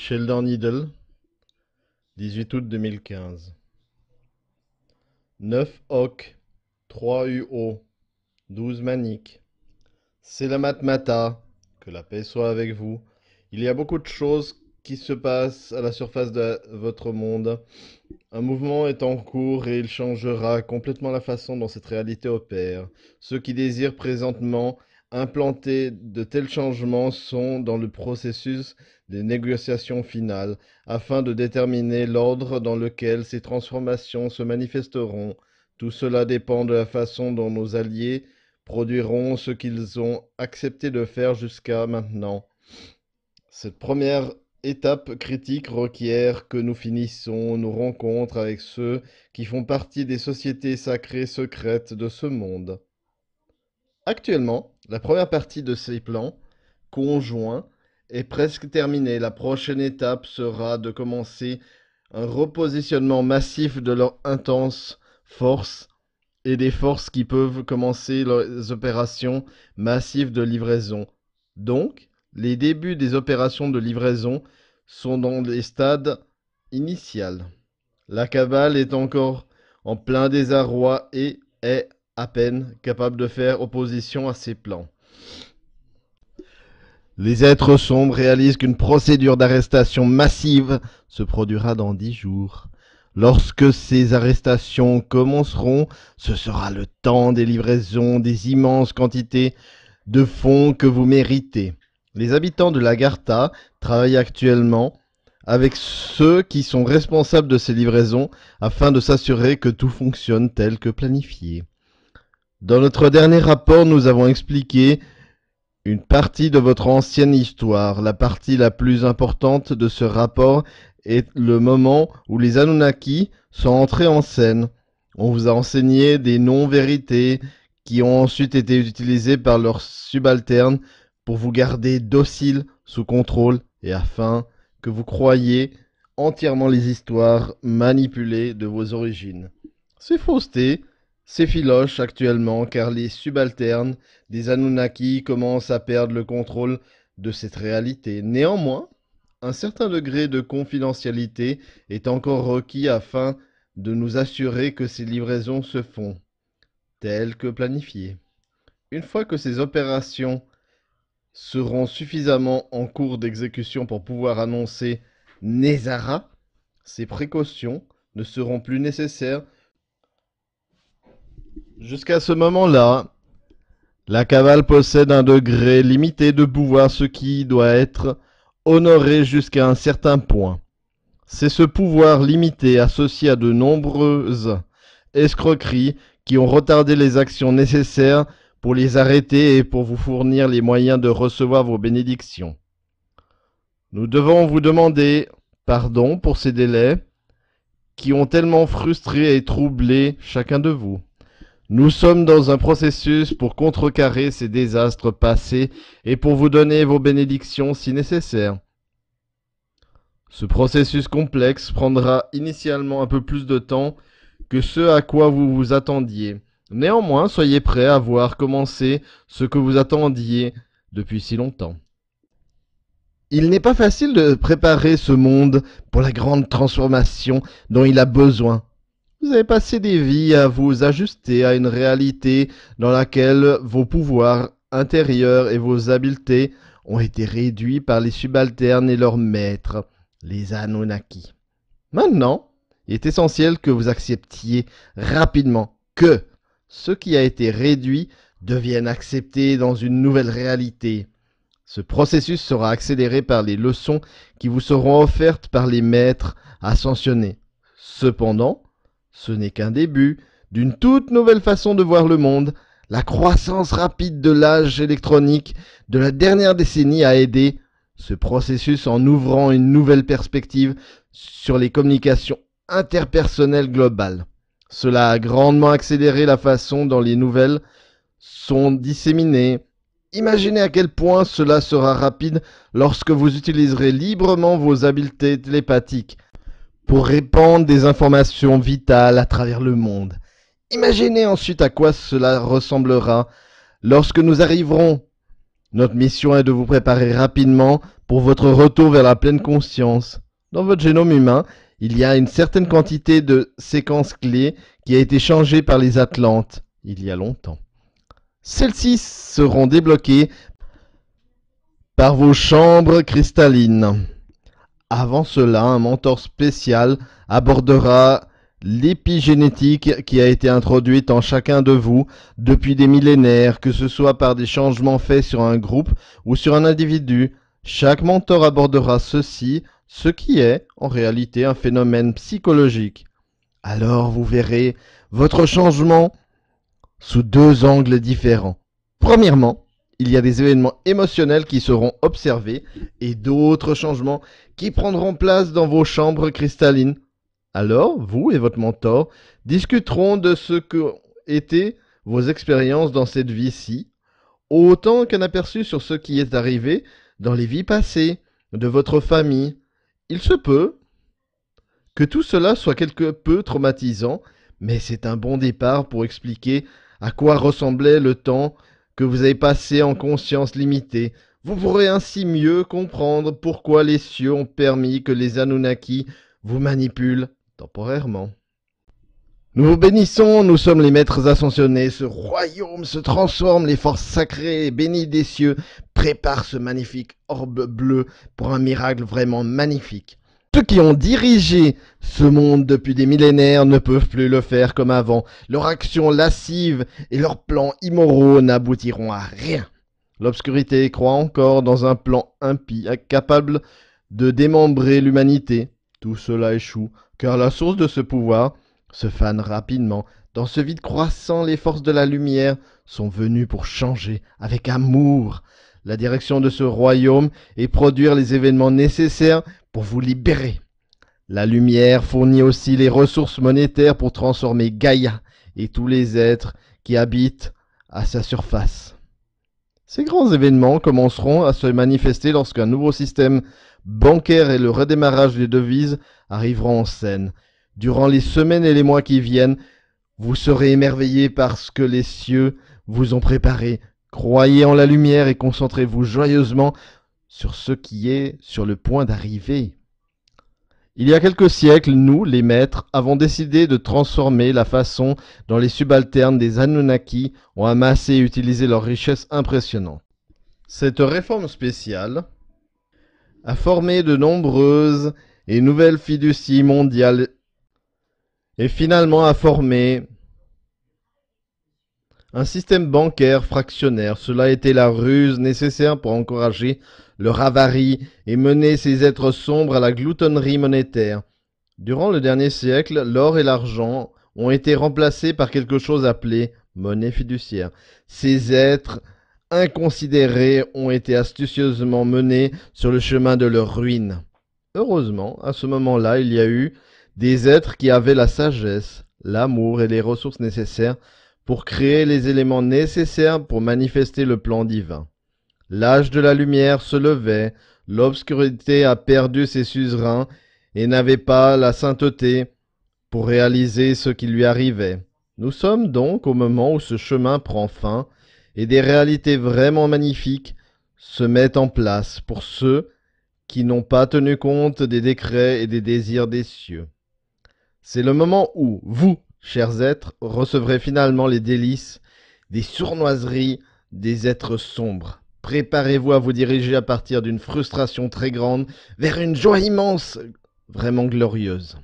Sheldon Needle, 18 août 2015. 9 Hoc, 3 UO, 12 Manic. Selamat Mata, que la paix soit avec vous. Il y a beaucoup de choses qui se passent à la surface de votre monde. Un mouvement est en cours et il changera complètement la façon dont cette réalité opère. Ceux qui désirent présentement implanter de tels changements sont dans le processus des négociations finales afin de déterminer l'ordre dans lequel ces transformations se manifesteront. Tout cela dépend de la façon dont nos alliés produiront ce qu'ils ont accepté de faire jusqu'à maintenant. Cette première étape critique requiert que nous finissions nos rencontres avec ceux qui font partie des sociétés sacrées secrètes de ce monde. Actuellement, la première partie de ces plans conjoints est presque terminée. La prochaine étape sera de commencer un repositionnement massif de leur intense force et des forces qui peuvent commencer les opérations massives de livraison. Donc, les débuts des opérations de livraison sont dans les stades initiaux. La cavale est encore en plein désarroi et est à peine capable de faire opposition à ces plans. Les êtres sombres réalisent qu'une procédure d'arrestation massive se produira dans 10 jours. Lorsque ces arrestations commenceront, ce sera le temps des livraisons des immenses quantités de fonds que vous méritez. Les habitants de l'Agartha travaillent actuellement avec ceux qui sont responsables de ces livraisons afin de s'assurer que tout fonctionne tel que planifié. Dans notre dernier rapport, nous avons expliqué une partie de votre ancienne histoire. La partie la plus importante de ce rapport est le moment où les Anunnaki sont entrés en scène. On vous a enseigné des non-vérités qui ont ensuite été utilisées par leurs subalternes pour vous garder docile, sous contrôle, et afin que vous croyiez entièrement les histoires manipulées de vos origines. Ces faussetés s'effilochent actuellement car les subalternes des Anunnaki commencent à perdre le contrôle de cette réalité. Néanmoins, un certain degré de confidentialité est encore requis afin de nous assurer que ces livraisons se font telles que planifiées. Une fois que ces opérations seront suffisamment en cours d'exécution pour pouvoir annoncer Nezara, ces précautions ne seront plus nécessaires. Jusqu'à ce moment-là, la cavale possède un degré limité de pouvoir, ce qui doit être honoré jusqu'à un certain point. C'est ce pouvoir limité associé à de nombreuses escroqueries qui ont retardé les actions nécessaires pour les arrêter et pour vous fournir les moyens de recevoir vos bénédictions. Nous devons vous demander pardon pour ces délais qui ont tellement frustré et troublé chacun de vous. Nous sommes dans un processus pour contrecarrer ces désastres passés et pour vous donner vos bénédictions si nécessaire. Ce processus complexe prendra initialement un peu plus de temps que ce à quoi vous vous attendiez. Néanmoins, soyez prêts à voir commencer ce que vous attendiez depuis si longtemps. Il n'est pas facile de préparer ce monde pour la grande transformation dont il a besoin. Vous avez passé des vies à vous ajuster à une réalité dans laquelle vos pouvoirs intérieurs et vos habiletés ont été réduits par les subalternes et leurs maîtres, les Anunnaki. Maintenant, il est essentiel que vous acceptiez rapidement que ce qui a été réduit devienne accepté dans une nouvelle réalité. Ce processus sera accéléré par les leçons qui vous seront offertes par les maîtres ascensionnés. Cependant, ce n'est qu'un début d'une toute nouvelle façon de voir le monde. La croissance rapide de l'âge électronique de la dernière décennie a aidé ce processus en ouvrant une nouvelle perspective sur les communications interpersonnelles globales. Cela a grandement accéléré la façon dont les nouvelles sont disséminées. Imaginez à quel point cela sera rapide lorsque vous utiliserez librement vos habiletés télépathiques pour répandre des informations vitales à travers le monde. Imaginez ensuite à quoi cela ressemblera lorsque nous Notre mission est de vous préparer rapidement pour votre retour vers la pleine conscience. Dans votre génome humain, il y a une certaine quantité de séquences clés qui a été changée par les Atlantes il y a longtemps. Celles-ci seront débloquées par vos chambres cristallines. Avant cela, un mentor spécial abordera l'épigénétique qui a été introduite en chacun de vous depuis des millénaires, que ce soit par des changements faits sur un groupe ou sur un individu. Chaque mentor abordera ceci, ce qui est en réalité un phénomène psychologique. Alors vous verrez votre changement sous deux angles différents. Premièrement, il y a des événements émotionnels qui seront observés et d'autres changements qui prendront place dans vos chambres cristallines. Alors, vous et votre mentor discuteront de ce que étaient vos expériences dans cette vie-ci, autant qu'un aperçu sur ce qui est arrivé dans les vies passées de votre famille. Il se peut que tout cela soit quelque peu traumatisant, mais c'est un bon départ pour expliquer à quoi ressemblait le temps que vous avez passé en conscience limitée. Vous pourrez ainsi mieux comprendre pourquoi les cieux ont permis que les Anunnaki vous manipulent temporairement. Nous vous bénissons, nous sommes les maîtres ascensionnés. Ce royaume se transforme, les forces sacrées bénies des cieux préparent ce magnifique orbe bleu pour un miracle vraiment magnifique. Ceux qui ont dirigé ce monde depuis des millénaires ne peuvent plus le faire comme avant. Leur action lascive et leurs plans immoraux n'aboutiront à rien. L'obscurité croit encore dans un plan impie, incapable de démembrer l'humanité. Tout cela échoue, car la source de ce pouvoir se fane rapidement. Dans ce vide croissant, les forces de la lumière sont venues pour changer avec amour la direction de ce royaume et produire les événements nécessaires pour vous libérer. La lumière fournit aussi les ressources monétaires pour transformer Gaïa et tous les êtres qui habitent à sa surface. Ces grands événements commenceront à se manifester lorsqu'un nouveau système bancaire et le redémarrage des devises arriveront en scène. Durant les semaines et les mois qui viennent, vous serez émerveillés par ce que les cieux vous ont préparé. Croyez en la lumière et concentrez-vous joyeusement sur ce qui est sur le point d'arriver. Il y a quelques siècles, nous, les maîtres, avons décidé de transformer la façon dont les subalternes des Anunnaki ont amassé et utilisé leurs richesses impressionnantes. Cette réforme spéciale a formé de nombreuses et nouvelles fiducies mondiales et finalement a formé un système bancaire fractionnaire. Cela a été la ruse nécessaire pour encourager leur avarie et mener ces êtres sombres à la gloutonnerie monétaire. Durant le dernier siècle, l'or et l'argent ont été remplacés par quelque chose appelé monnaie fiduciaire. Ces êtres inconsidérés ont été astucieusement menés sur le chemin de leur ruine. Heureusement, à ce moment-là, il y a eu des êtres qui avaient la sagesse, l'amour et les ressources nécessaires pour créer les éléments nécessaires pour manifester le plan divin. L'âge de la lumière se levait, l'obscurité a perdu ses suzerains et n'avait pas la sainteté pour réaliser ce qui lui arrivait. Nous sommes donc au moment où ce chemin prend fin et des réalités vraiment magnifiques se mettent en place pour ceux qui n'ont pas tenu compte des décrets et des désirs des cieux. C'est le moment où vous, chers êtres, recevrez finalement les délices des sournoiseries des êtres sombres. Préparez-vous à vous diriger à partir d'une frustration très grande vers une joie immense, vraiment glorieuse.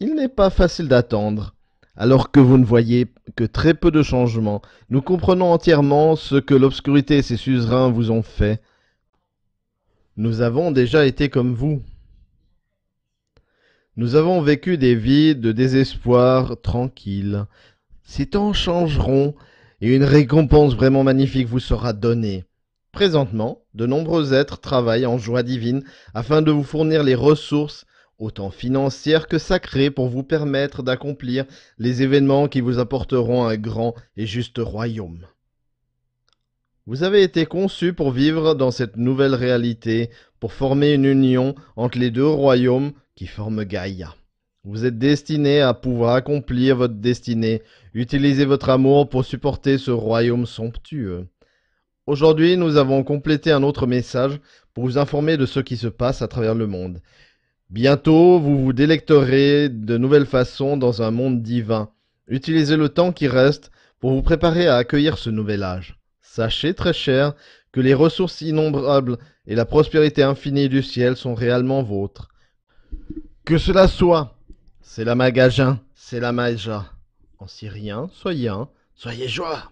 Il n'est pas facile d'attendre, alors que vous ne voyez que très peu de changements. Nous comprenons entièrement ce que l'obscurité et ses suzerains vous ont fait. Nous avons déjà été comme vous. Nous avons vécu des vies de désespoir tranquilles. Ces temps changeront et une récompense vraiment magnifique vous sera donnée. Présentement, de nombreux êtres travaillent en joie divine afin de vous fournir les ressources, autant financières que sacrées, pour vous permettre d'accomplir les événements qui vous apporteront un grand et juste royaume. Vous avez été conçus pour vivre dans cette nouvelle réalité, pour former une union entre les deux royaumes qui forment Gaïa. Vous êtes destinés à pouvoir accomplir votre destinée. Utilisez votre amour pour supporter ce royaume somptueux. Aujourd'hui, nous avons complété un autre message pour vous informer de ce qui se passe à travers le monde. Bientôt, vous vous délecterez de nouvelles façons dans un monde divin. Utilisez le temps qui reste pour vous préparer à accueillir ce nouvel âge. Sachez, très cher, que les ressources innombrables et la prospérité infinie du ciel sont réellement vôtres. Que cela soit, c'est la magasin, c'est la maja. En syrien, soyez un, soyez joie.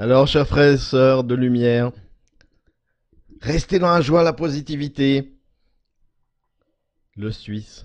Alors, chers frères et sœurs de lumière, restez dans la joie, la positivité. Le Suisse.